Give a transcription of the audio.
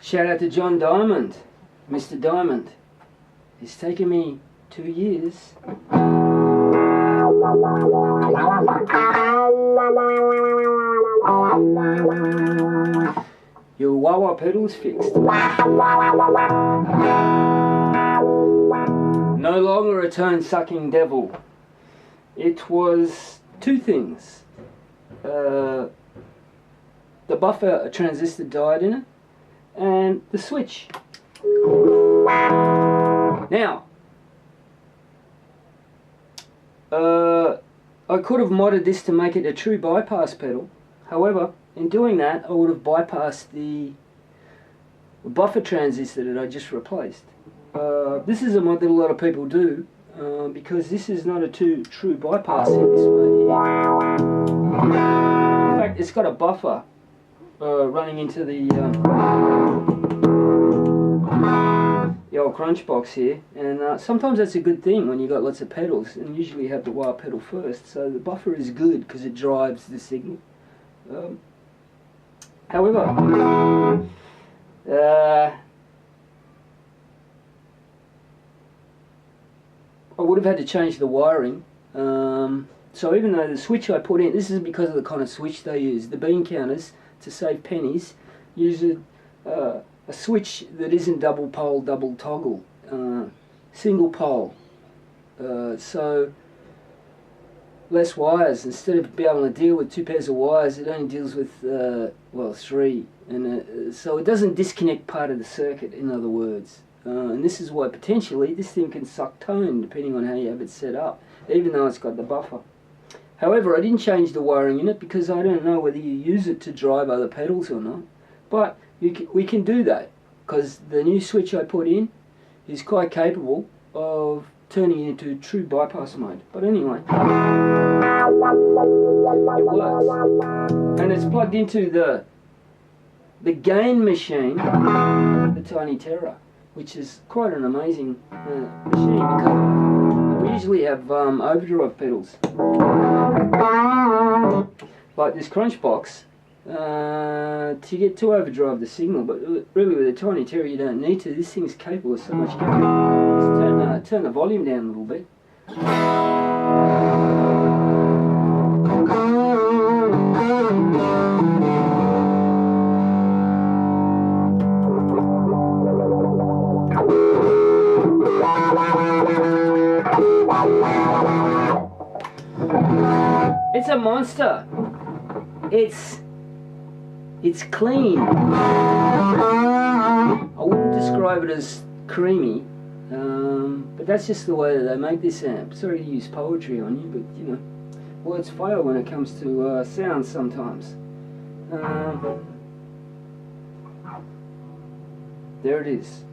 Shout out to John Diamond, Mr. Diamond. It's taken me 2 years. Your wah-wah pedal's fixed. No longer a tone-sucking devil. It was two things. The buffer transistor died in it, and the switch. Now, I could have modded this to make it a true bypass pedal. However, in doing that, I would have bypassed the buffer transistor that I just replaced. This is a mod that a lot of people do, because this is not a true bypass in this mode here. In fact, it's got a buffer running into the old crunch box here, and sometimes that's a good thing when you've got lots of pedals, and usually you have the wah pedal first, so the buffer is good because it drives the signal. However, I would have had to change the wiring, so even though the switch I put in, this is because of the kind of switch they use. The bean counters, to save pennies, use a switch that isn't double pole, double toggle, single pole, so less wires. Instead of being able to deal with 2 pairs of wires, it only deals with well, 3, and so it doesn't disconnect part of the circuit, in other words. And this is why potentially this thing can suck tone depending on how you have it set up, even though it's got the buffer. However, I didn't change the wiring in it because I don't know whether you use it to drive other pedals or not. But we can do that, because the new switch I put in is quite capable of turning it into true bypass mode. But anyway, it works. And it's plugged into the gain machine, the Tiny Terror, which is quite an amazing machine, because we usually have overdrive pedals like this crunch box to overdrive the signal, but really with a Tiny Terror you don't need to. This thing's capable of so much gain. Let's turn the volume down a little bit. It's a monster. It's clean. I wouldn't describe it as creamy, but that's just the way that they make this amp. Sorry to use poetry on you, but you know, words fail when it comes to sounds sometimes. There it is.